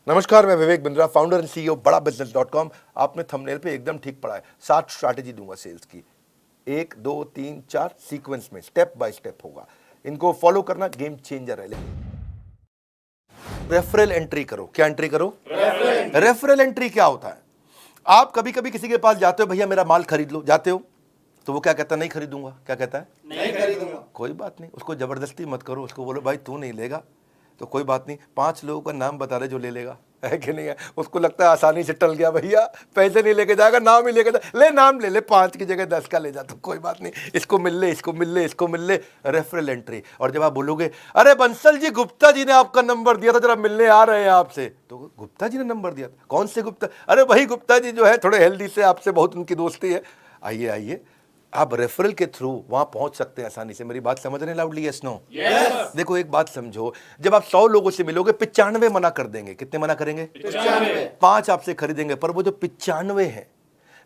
नमस्कार, मैं Vivek Bindra, founder and CEO बड़ा बिजनेस.com। आपने थंबनेल पे एकदम ठीक पढ़ा है। 7 स्ट्रैटेजी दूंगा सेल्स की, 1 2 3 4 सीक्वेंस में, स्टेप बाय स्टेप होगा। इनको फॉलो करना गेम चेंजर है। रेफरल एंट्री करो। क्या एंट्री करो? रेफरल एंट्री क्या होता है? आप कभी कभी किसी के पास जाते हो, भैया मेरा माल खरीद लो, जाते हो तो वो क्या कहता है? नहीं खरीदूंगा। क्या कहता है? नहीं खरीदूंगा। कोई बात नहीं, उसको जबरदस्ती मत करो। उसको बोलो भाई तू नहीं लेगा तो कोई बात नहीं, 5 लोगों का नाम बता रहे जो ले लेगा, है कि नहीं है? उसको लगता है आसानी से टल गया, भैया पैसे नहीं लेके जाएगा, नाम ही लेके ले, नाम ले ले, 5 की जगह 10 का ले जा, तो कोई बात नहीं, इसको मिल ले, इसको मिल ले, इसको मिल ले। Referral entry. और जब आप बोलोगे अरे बंसल जी, गुप्ता जी ने आपका नंबर दिया था, जरा मिलने आ रहे हैं आपसे, तो गुप्ता जी ने नंबर दिया था? कौन से गुप्ता? अरे वही गुप्ता जी जो है थोड़े हेल्दी से, आपसे बहुत उनकी दोस्ती है। आइए आइए, आप रेफरल के थ्रू वहां पहुंच सकते हैं आसानी से। मेरी बात समझ रहे हैं लाउडली? Yes no? यस। देखो एक बात समझो, जब आप 100 लोगों से मिलोगे, 95 मना कर देंगे। कितने मना करेंगे? 95। 5 आपसे खरीदेंगे, पर वो जो 95 है,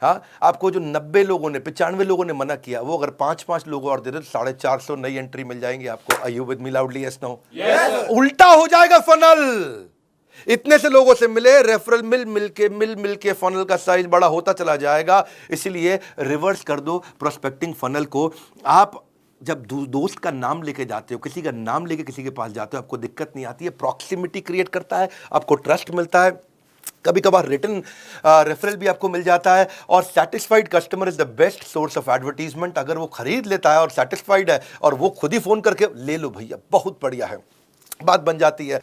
हाँ, आपको जो 90 लोगों ने, 95 लोगों ने मना किया, वो अगर 5-5 लोग और दे दे तो 450 नई एंट्री मिल जाएंगी आपको। Are you with me loudly? Yes no? Yes. उल्टा हो जाएगा फनल। इतने से लोगों से मिले, रेफरल मिल के फनल का साइज बड़ा होता चला जाएगा। इसलिए रिवर्स कर दो प्रोस्पेक्टिंग फनल को। आप जब दोस्त का नाम लेके जाते हो, किसी का नाम लेके किसी के पास जाते हो, आपको दिक्कत नहीं आती है। प्रॉक्सिमिटी क्रिएट करता है, आपको ट्रस्ट मिलता है, कभी कभार रिटर्न रेफरल भी आपको मिल जाता है। और satisfied customer is the best source of advertisement. अगर वो खरीद लेता है और सेटिस्फाइड है और वो खुद ही फोन करके ले लो भैया, बहुत बढ़िया है, बात बन जाती है।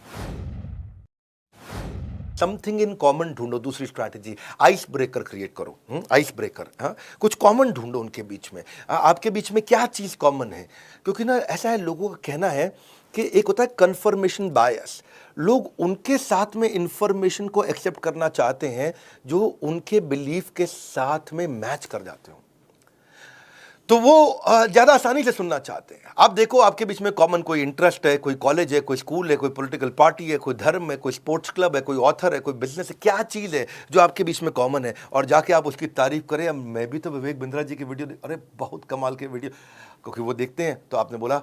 समथिंग इन कॉमन ढूंढो। दूसरी स्ट्रैटेजी, आइस ब्रेकर क्रिएट करो। आइस ब्रेकर, हाँ, कुछ कॉमन ढूंढो उनके बीच में। आपके बीच में क्या चीज कॉमन है? क्योंकि ना ऐसा है, लोगों का कहना है कि एक होता है कंफर्मेशन बायस। लोग उनके साथ में इंफॉर्मेशन को एक्सेप्ट करना चाहते हैं जो उनके बिलीफ के साथ में मैच कर जाते हो, तो वो ज्यादा आसानी से सुनना चाहते हैं। आप देखो, आपके बीच में कॉमन कोई इंटरेस्ट है, कोई कॉलेज है, कोई स्कूल है, कोई पॉलिटिकल पार्टी है, कोई धर्म है, कोई स्पोर्ट्स क्लब है, कोई ऑथर है, कोई बिजनेस है। क्या चीज है जो आपके बीच में कॉमन है? और जाके आप उसकी तारीफ करें, मैं भी तो विवेक बिंद्रा जी की वीडियो अरे बहुत कमाल के वीडियो, क्योंकि वो देखते हैं। तो आपने बोला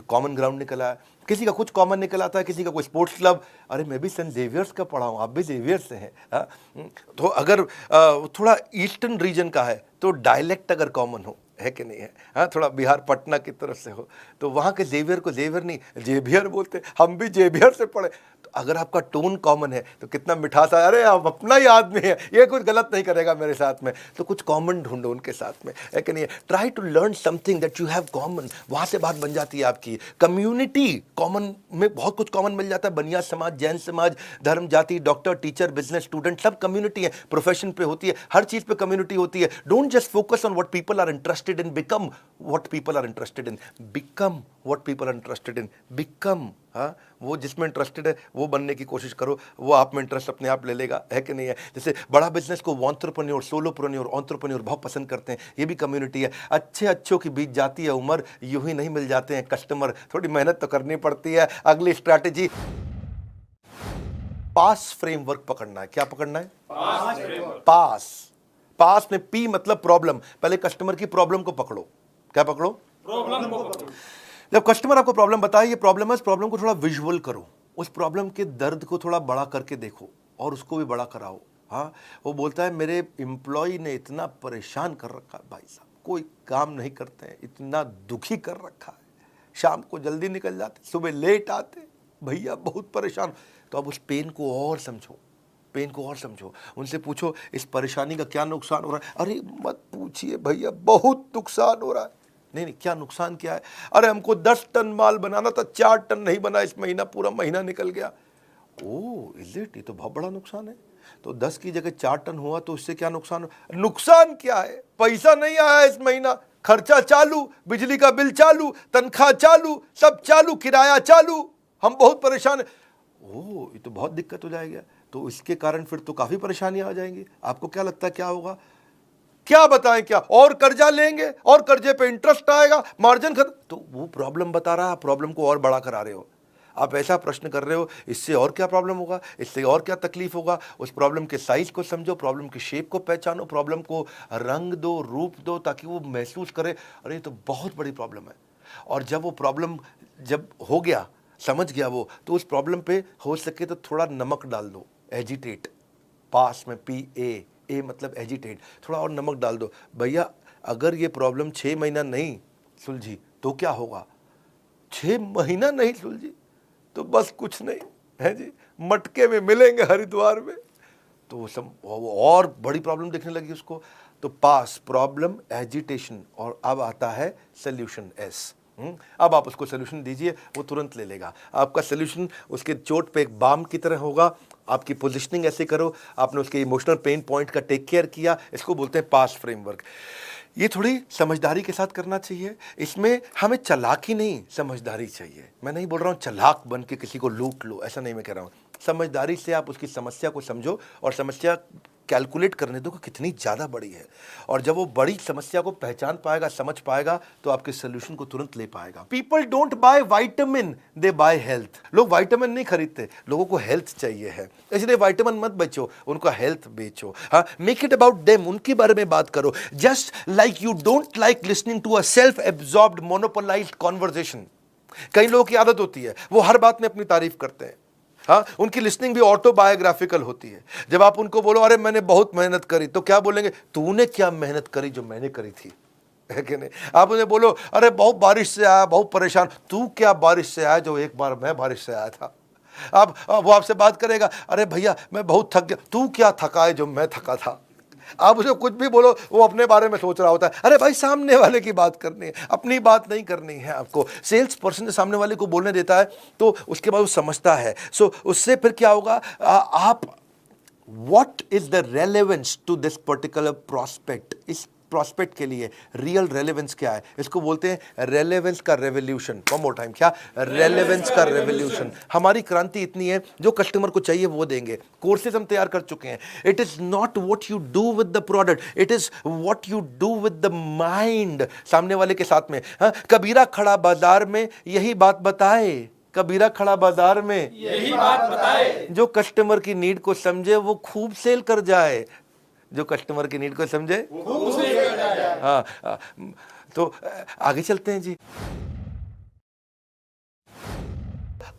कॉमन ग्राउंड निकला है, किसी का कुछ कॉमन निकल आता है, किसी का कोई स्पोर्ट्स क्लब, अरे मैं भी सेंट जेवियर्स का पढ़ा हूँ, आप भी जेवियर्स से हैं। तो अगर थोड़ा ईस्टर्न रीजन का है तो डायलेक्ट अगर कॉमन हो, है कि नहीं है? हाँ, थोड़ा बिहार पटना की तरफ से हो तो वहाँ के जेवियर को जेवियर नहीं जेवियर बोलते, हम भी जेवियर से पढ़े। तो अगर आपका टोन कॉमन है तो कितना मिठास है, अरे आप अपना ही आदमी है, ये कुछ गलत नहीं करेगा मेरे साथ में। तो कुछ कॉमन ढूंढो उनके साथ में, है कि नहीं? Try to learn something that you have common. वहाँ से बात बन जाती है आपकी। कम्युनिटी कॉमन में बहुत कुछ कॉमन मिल जाता है। बनिया समाज, जैन समाज, धर्म, जाति, डॉक्टर, टीचर, बिजनेस, स्टूडेंट, सब कम्युनिटी है। प्रोफेशन पे होती है, हर चीज पे कम्युनिटी होती है। Don't just focus on what people are interested in, become what people are interested in. Become what people are interested in. Become, हाँ, वो जिसमें इंटरेस्टेड है वो बनने की कोशिश करो, वो आप में इंटरेस्ट अपने आप ले लेगा, है कि नहीं है? जैसे बड़ा बिजनेस को एंटरप्रेन्योर, सोलोप्रेन्योर, एंटरप्रेन्योर बहुत पसंद करते हैं, ये भी कम्युनिटी है। अच्छे अच्छों की बीत जाती है उम्र, यूं ही नहीं मिल जाते हैं कस्टमर, थोड़ी मेहनत तो करनी पड़ती है। अगली स्ट्रैटेजी, पास फ्रेमवर्क पकड़ना है। क्या पकड़ना है? पास। पास में पी मतलब प्रॉब्लम। पहले कस्टमर की प्रॉब्लम को पकड़ो। क्या पकड़ो? प्रॉब्लम को पकड़ो। जब कस्टमर आपको प्रॉब्लम बताए, ये प्रॉब्लम है, इस प्रॉब्लम को थोड़ा विजुअल करो, उस प्रॉब्लम के दर्द को थोड़ा बड़ा करके देखो और उसको भी बड़ा कराओ। हाँ, वो बोलता है मेरे एम्प्लॉय ने इतना परेशान कर रखा है भाई साहब, कोई काम नहीं करते हैं, इतना दुखी कर रखा है, शाम को जल्दी निकल जाते, सुबह लेट आते, भैया बहुत परेशान। तो अब उस पेन को और समझो, पेन को और समझो, उनसे पूछो इस परेशानी का क्या नुकसान हो रहा है। अरे मत पूछिए भैया, बहुत नुकसान हो रहा है। नहीं, क्या नुकसान क्या है? अरे हमको 10 टन माल बनाना था, 4 टन नहीं बना इस महीना, पूरा महीना निकल गया। Oh is it? ये तो बहुत बड़ा नुकसान है। तो 10 की जगह 4 टन हुआ तो इससे क्या नुकसान? नुकसान क्या है? पैसा नहीं आया इस महीना, खर्चा चालू, बिजली का बिल चालू, तनख्वाह चालू, सब चालू, किराया चालू, हम बहुत परेशान है। ओह ये तो बहुत दिक्कत हो जाएगी। तो इसके कारण फिर तो काफी परेशानियां आ जाएंगी। आपको क्या लगता है क्या होगा? क्या बताएं क्या? और कर्जा लेंगे और कर्जे पे इंटरेस्ट आएगा, मार्जिन खत्म। तो वो प्रॉब्लम बता रहा है, प्रॉब्लम को और बड़ा करा रहे हो। आप ऐसा प्रश्न कर रहे हो, इससे और क्या प्रॉब्लम होगा, इससे और क्या तकलीफ होगा। उस प्रॉब्लम के साइज को समझो, प्रॉब्लम की शेप को पहचानो, प्रॉब्लम को रंग दो, रूप दो, ताकि वो महसूस करे अरे ये तो बहुत बड़ी प्रॉब्लम है। और जब वो प्रॉब्लम जब हो गया, समझ गया वो, तो उस प्रॉब्लम पे हो सके तो थोड़ा नमक डाल दो, एजिटेट, पास में PA मतलब एजिटेट, थोड़ा और नमक डाल दो। भैया अगर ये प्रॉब्लम 6 महीना नहीं सुलझी तो क्या होगा? 6 महीना नहीं सुलझी तो बस कुछ नहीं है जी, मटके में मिलेंगे हरिद्वार में। तो वो और बड़ी प्रॉब्लम देखने लगी उसको। तो पास, प्रॉब्लम, एजिटेशन, और अब आता है सोल्यूशन S। अब आप उसको सोल्यूशन दीजिए, वो तुरंत ले लेगा। आपका सोल्यूशन उसके चोट पे एक बाम की तरह होगा। आपकी पोजीशनिंग ऐसे करो, आपने उसके इमोशनल पेन पॉइंट का टेक केयर किया, इसको बोलते हैं पास फ्रेमवर्क। ये थोड़ी समझदारी के साथ करना चाहिए। इसमें हमें चालाकी नहीं, समझदारी चाहिए। मैं नहीं बोल रहा हूँ चालाक बन के किसी को लूट लो, ऐसा नहीं मैं कह रहा हूँ। समझदारी से आप उसकी समस्या को समझो और समस्या कैलकुलेट करने दो कि कितनी ज़्यादा बड़ी है, और जब वो बड़ी समस्या को पहचान पाएगा, समझ पाएगा, तो आपके सोल्यूशन को तुरंत ले पाएगा। People don't buy vitamin, they by health. लोग वाइटामिन नहीं खरीदते, लोगों को हेल्थ चाहिए है, इसलिए वाइटामिन मत बेचो, उनका हेल्थ बेचो। हाँ, मेक इट अबाउट देम, उनके बारे में बात करो। Just like you don't like listening to a self absorbed monopolised conversation. कई लोगों की आदत होती है, वो हर बात में अपनी तारीफ करते हैं। हाँ, उनकी लिसनिंग भी ऑटोबायोग्राफिकल होती है। जब आप उनको बोलो अरे मैंने बहुत मेहनत करी, तो क्या बोलेंगे? तूने क्या मेहनत करी जो मैंने करी थी, है कि नहीं? आप उन्हें बोलो अरे बहुत बारिश से आया, बहुत परेशान, तू क्या बारिश से आया जो एक बार मैं बारिश से आया था। अब वो आपसे बात करेगा, अरे भैया मैं बहुत थक गया, तू क्या थका है जो मैं थका था। आप उसे कुछ भी बोलो, वो अपने बारे में सोच रहा होता है। अरे भाई सामने वाले की बात करनी है, अपनी बात नहीं करनी है आपको। सेल्स पर्सन सामने वाले को बोलने देता है तो उसके बाद वो समझता है। सो उससे फिर क्या होगा, आप what is the relevance to this particular prospect, इस प्रोस्पेक्ट के लिए रियल रेलेवेंस क्या है, इसको बोलते हैं रेलेवेंस का रेवोल्यूशन। वन मोर टाइम, क्या? रेलेवेंस का रेवोल्यूशन। हमारी क्रांति इतनी है, जो कस्टमर को चाहिए वो देंगे। कोर्सेज हम तैयार कर चुके हैं। It is not what you do with the product, it is what you do with the mind, सामने वाले के साथ में। हाँ, कबीरा खड़ा बाजार में यही बात बताए, कबीरा खड़ा बाजार में यही बात बताए, जो कस्टमर की नीड को समझे वो खूब सेल कर जाए, जो कस्टमर की नीड को समझे खूब सेल कर जाए। हाँ, तो आगे चलते हैं जी।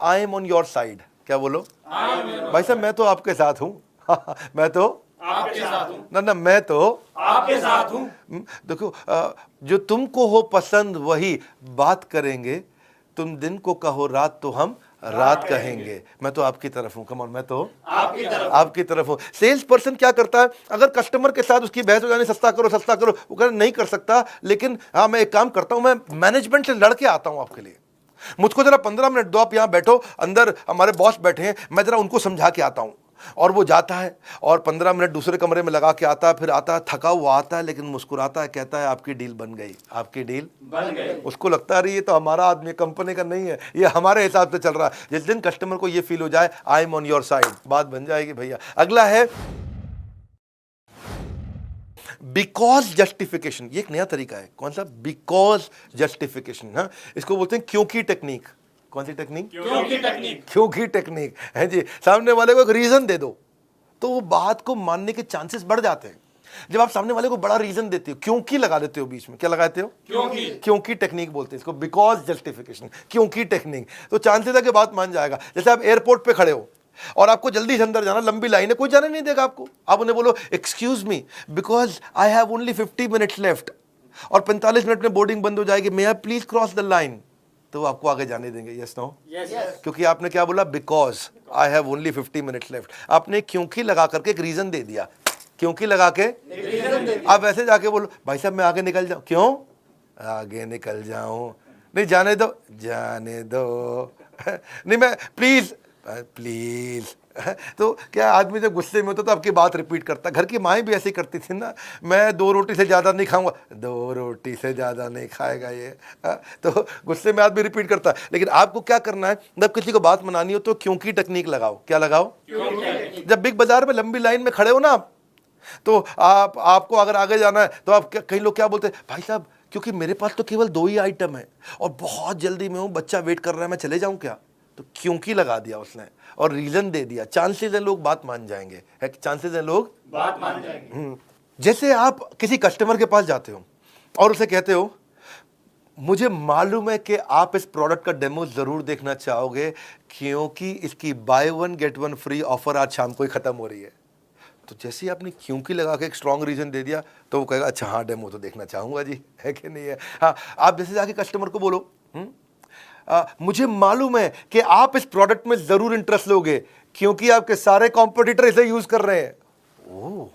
I am on your side, क्या बोलो? भाई साहब मैं तो आपके साथ हूं। मैं तो आपके साथ हूँ, ना मैं तो आपके साथ हूँ। देखो, जो तुमको हो पसंद वही बात करेंगे, तुम दिन को कहो रात तो हम रात कहेंगे। मैं तो आपकी तरफ हूं, कम ऑन, मैं तो आपकी तरफ हूं। सेल्स पर्सन क्या करता है, अगर कस्टमर के साथ उसकी बहस हो जानी, सस्ता करो सस्ता करो, वो कहना नहीं कर सकता, लेकिन हाँ मैं एक काम करता हूं, मैं मैनेजमेंट से लड़के आता हूं आपके लिए, मुझको जरा 15 मिनट दो, आप यहां बैठो, अंदर हमारे बॉस बैठे हैं, मैं जरा उनको समझा के आता हूं। और वो जाता है और 15 मिनट दूसरे कमरे में लगा के आता है, फिर आता है थका हुआ आता है, लेकिन मुस्कुराता है, कहता है आपकी डील बन गई, आपकी डील बन गए। उसको लगता है ये तो हमारा आदमी, कंपनी का नहीं है, ये हमारे हिसाब से चल रहा है। जिस दिन कस्टमर को ये फील हो जाए आई एम ऑन योर साइड, बात बन जाएगी भैया। अगला है बिकॉज जस्टिफिकेशन। ये एक नया तरीका है, कौन सा? Because justification. हाँ, इसको बोलते हैं क्योंकि टेक्निक। कौन सी टेक्निक? क्योंकि टेक्निक। क्योंकि टेक्निक है जी। सामने वाले को एक रीजन दे दो तो वो बात को मानने के चांसेस बढ़ जाते हैं। जब आप सामने वाले को बड़ा रीजन देते हो, क्योंकि लगा देते हो बीच में, क्या लगाते हो? क्योंकि टेक्निक बोलते हैं इसको, बिकॉज जस्टिफिकेशन, क्योंकि टेक्निक। तो चांसेस है कि बात मान जाएगा। जैसे आप एयरपोर्ट पे खड़े हो और आपको जल्दी से अंदर जाना, लंबी लाइन है, कोई जाने नहीं देगा आपको। आप उन्हें बोलो excuse me because I have only 50 minutes left, और 45 मिनट में बोर्डिंग बंद हो जाएगी, may I please cross the line, तो वो आपको आगे जाने देंगे। Yes no? क्योंकि आपने क्या बोला? Because I have only 50 minutes left. आपने क्योंकि लगा करके एक रीजन दे दिया, क्योंकि लगा के आप ऐसे जाके बोलो भाई साहब मैं आगे निकल जाऊं। क्यों आगे निकल जाऊं? नहीं जाने दो, जाने दो। नहीं मैं प्लीज प्लीज। तो क्या आदमी जब गुस्से में होता तो आपकी बात रिपीट करता। घर की माएँ भी ऐसे करती थी ना, मैं 2 रोटी से ज़्यादा नहीं खाऊंगा, 2 रोटी से ज़्यादा नहीं खाएगा ये। तो गुस्से में आदमी रिपीट करता है। लेकिन आपको क्या करना है, जब किसी को बात मनानी हो तो क्योंकि टेक्निक लगाओ। क्या लगाओ? जब बिग बाजार में लंबी लाइन में खड़े हो ना आप, तो आपको अगर आगे जाना है तो आप कई लोग क्या बोलते हैं, भाई साहब क्योंकि मेरे पास तो केवल 2 ही आइटम है और बहुत जल्दी में हूँ, बच्चा वेट कर रहा है, मैं चले जाऊँ क्या? तो क्योंकि लगा दिया उसने और रीजन दे दिया। चांसेस है लोग बात मान जाएंगे, है चांसेस है लोग बात मान जाएंगे। जैसे आप किसी कस्टमर के पास जाते हो और उसे कहते हो मुझे मालूम है कि आप इस प्रोडक्ट का डेमो जरूर देखना चाहोगे क्योंकि इसकी by one get one free offer आज शाम को ही खत्म हो रही है। तो जैसे ही आपने क्योंकि लगा के एक स्ट्रॉन्ग रीजन दे दिया तो वो कहेगा अच्छा हाँ डेमो तो देखना चाहूंगा जी, है कि नहीं है। हाँ, आप जैसे जाके कस्टमर को बोलो मुझे मालूम है कि आप इस प्रोडक्ट में जरूर इंटरेस्ट लोगे क्योंकि आपके सारे कॉम्पिटिटर इसे यूज कर रहे हैं। ओह,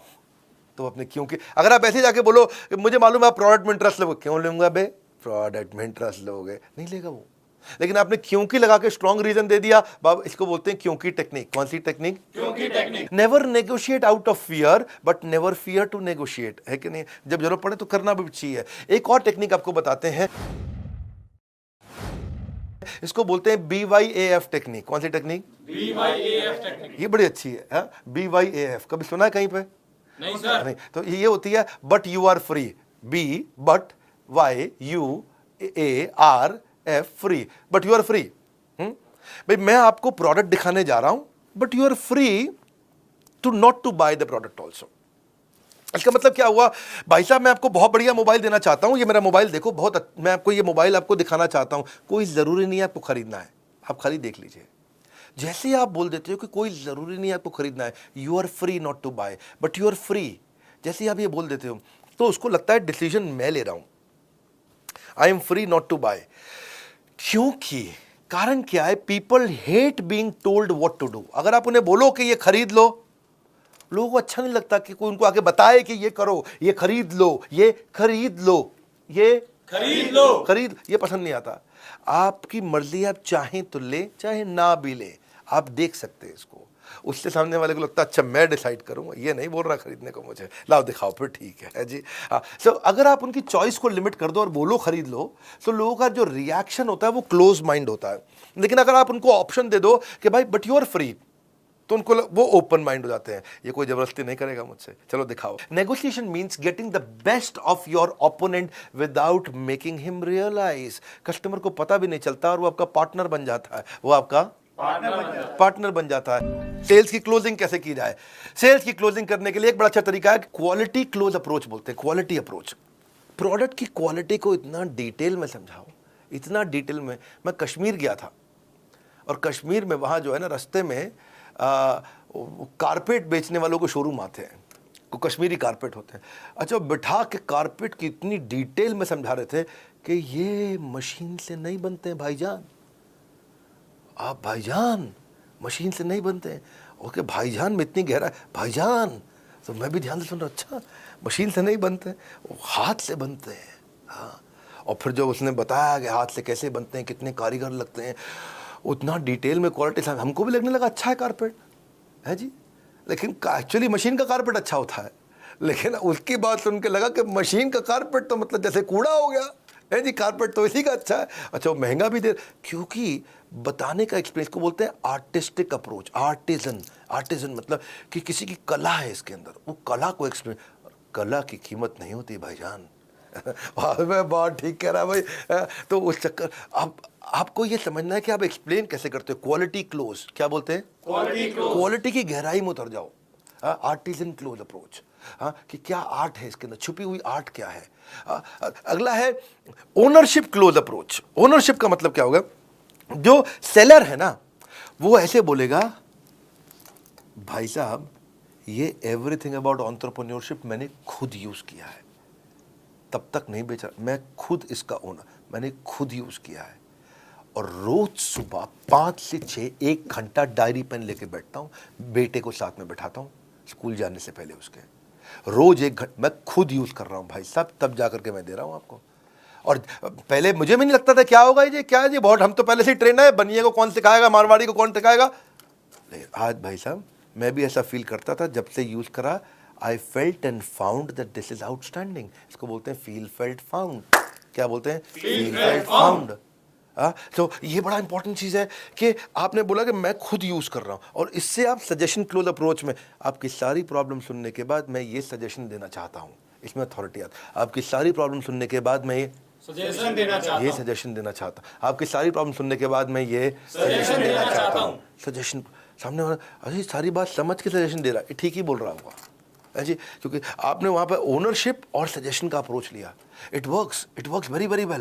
तो अपने क्योंकि अगर आप ऐसे जाके बोलो कि मुझे मालूम है आप प्रोडक्ट में इंटरेस्ट लोगे, क्यों लूंगा बे, प्रोडक्ट में इंटरेस्ट लोगे, नहीं लेगा वो। लेकिन आपने क्योंकि लगा के स्ट्रॉन्ग रीजन दे दिया, बाबा इसको बोलते हैं क्योंकि टेक्निक। कौन सी टेक्निक? क्योंकि technique. Never negotiate out of fear but never fear to negotiate, है कि नहीं। जब जरूरत पड़े तो करना भी चाहिए। एक और टेक्निक आपको बताते हैं, इसको बोलते हैं BYAF टेक्निक। कौन सी टेक्निक? BYAF technique. ये बड़ी अच्छी है। BYAF कभी सुना है कहीं पे? नहीं सर। नहीं, तो ये होती है but you are free. B but YUARF free, but you are free. भाई मैं आपको प्रोडक्ट दिखाने जा रहा हूं but you are free to not to buy the product also. इसका मतलब क्या हुआ, भाई साहब मैं आपको बहुत बढ़िया मोबाइल देना चाहता हूं, ये मेरा मोबाइल देखो, मैं आपको ये मोबाइल आपको दिखाना चाहता हूं, कोई जरूरी नहीं है आपको खरीदना है, आप खाली देख लीजिए। जैसे ही आप बोल देते हो कि कोई जरूरी नहीं है आपको खरीदना है, you are free not to buy but you are free, जैसे ही आप ये बोल देते हो तो उसको लगता है डिसीजन मैं ले रहा हूं, I am free not to buy. क्योंकि कारण क्या है, people hate being told what to do. अगर आप उन्हें बोलो कि ये खरीद लो, लोगों को अच्छा नहीं लगता कि कोई उनको आगे बताए कि ये करो, ये खरीद लो, ये खरीद लो, ये खरीद लो, खरीद, ये पसंद नहीं आता। आपकी मर्जी, आप चाहें तो ले, चाहे ना भी ले, आप देख सकते हैं इसको। उससे सामने वाले को लगता है अच्छा मैं डिसाइड करूंगा, ये नहीं बोल रहा खरीदने को मुझे, लाओ दिखाओ फिर, ठीक है जी। हाँ, सो अगर आप उनकी चॉइस को लिमिट कर दो और बोलो खरीद लो, तो लोगों का जो रिएक्शन होता है वो क्लोज माइंड होता है। लेकिन अगर आप उनको ऑप्शन दे दो कि भाई बट यू आर फ्री, तो उनको वो ओपन माइंड हो जाते हैं, ये कोई जबरदस्ती नहीं करेगा मुझसे, चलो दिखाओ। Negotiation means getting the best of your opponent without making him realise. Customer को पता भी नहीं चलता और वो आपका पार्टनर बन जाता है, वो आपका पार्टनर बन जाता है। सेल्स की क्लोजिंग कैसे की जाए? सेल्स की क्लोजिंग करने के लिए एक बड़ा अच्छा तरीका है, क्वालिटी क्लोज अप्रोच बोलते हैं, क्वालिटी अप्रोच। प्रोडक्ट की क्वालिटी को इतना डिटेल में समझाओ, इतना डिटेल में। मैं कश्मीर गया था और कश्मीर में वहाँ जो है ना रास्ते में कारपेट बेचने वालों के शोरूम आते हैं, को कश्मीरी कारपेट होते हैं। अच्छा, बिठा के कारपेट की इतनी डिटेल में समझा रहे थे कि ये मशीन से नहीं बनते हैं भाईजान, आप भाईजान मशीन से नहीं बनते हैं। ओके भाईजान में इतनी गहरा, भाईजान, तो मैं भी ध्यान से सुन रहा, अच्छा मशीन से नहीं बनते, वो हाथ से बनते हैं। हाँ, और फिर जो उसने बताया कि हाथ से कैसे बनते हैं, कितने कारीगर लगते हैं, उतना डिटेल में क्वालिटी, हमको भी लगने लगा अच्छा है कारपेट, है जी। लेकिन एक्चुअली मशीन का कारपेट अच्छा होता है, लेकिन उसकी बात सुन के लगा कि मशीन का कारपेट तो मतलब जैसे कूड़ा हो गया, है जी, कारपेट तो इसी का अच्छा है। अच्छा, वो महंगा भी दे, क्योंकि बताने का एक्सपीरियंस को बोलते हैं आर्टिस्टिक अप्रोच। आर्टिजन मतलब कि किसी की कला है इसके अंदर, वो कला को एक्सपीरियंस। कला की कीमत नहीं होती भाईजान। मैं बहुत ठीक कह रहा भाई। तो उस चक्कर आपको ये समझना है कि आप एक्सप्लेन कैसे करते हो। क्वालिटी क्लोज, क्या बोलते हैं? क्वालिटी की गहराई में उतर जाओ। आर्टिजन क्लोज अप्रोच, हाँ, कि क्या आर्ट है इसके अंदर, छुपी हुई आर्ट क्या है। अगला है ओनरशिप क्लोज अप्रोच। ओनरशिप का मतलब क्या होगा, जो सेलर है ना वो ऐसे बोलेगा, भाई साहब ये एवरीथिंग अबाउट एंटरप्रेन्योरशिप मैंने खुद यूज किया है, तब तक नहीं बेचा, मैं खुद इसका ओनर, मैंने खुद यूज किया है। और रोज सुबह 5 से 6 1 घंटा डायरी पेन लेके बैठता हूँ, बेटे को साथ में बैठाता हूँ स्कूल जाने से पहले, उसके रोज 1 घंटा मैं खुद यूज कर रहा हूँ भाई साहब, तब जाकर के मैं दे रहा हूँ आपको। और पहले मुझे भी नहीं लगता था क्या होगा ये, क्या है जी, बहुत हम तो पहले से ही ट्रेंड है, बनिए को कौन सिखाएगा, मारवाड़ी को कौन सिखाएगा। लेकिन आज भाई साहब मैं भी ऐसा फील करता था, जब से यूज करा I felt and found that this is outstanding. इसको बोलते हैं फील फेल्ट फाउंड। क्या बोलते हैं? Feel felt found. तो ये बड़ा इंपॉर्टेंट चीज़ है कि आपने बोला कि मैं खुद यूज़ कर रहा हूँ, और इससे आप सजेशन क्लोज अप्रोच में आपकी सारी प्रॉब्लम सुनने के बाद मैं ये सजेशन देना चाहता हूँ, इसमें अथॉरिटी आती, आपकी सारी प्रॉब्लम सुनने के बाद मैं ये सजेशन देना चाहता हूँ, ये सजेशन देना चाहता हूँ, आपकी सारी प्रॉब्लम सुनने के बाद मैं ये सजेशन देना चाहता हूँ। सजेशन सामने वाला अरे सारी बात समझ के सजेशन दे रहा है, ठीक ही बोल रहा होगा जी, क्योंकि आपने वहाँ पर ओनरशिप और सजेशन का अप्रोच लिया। It works very very well.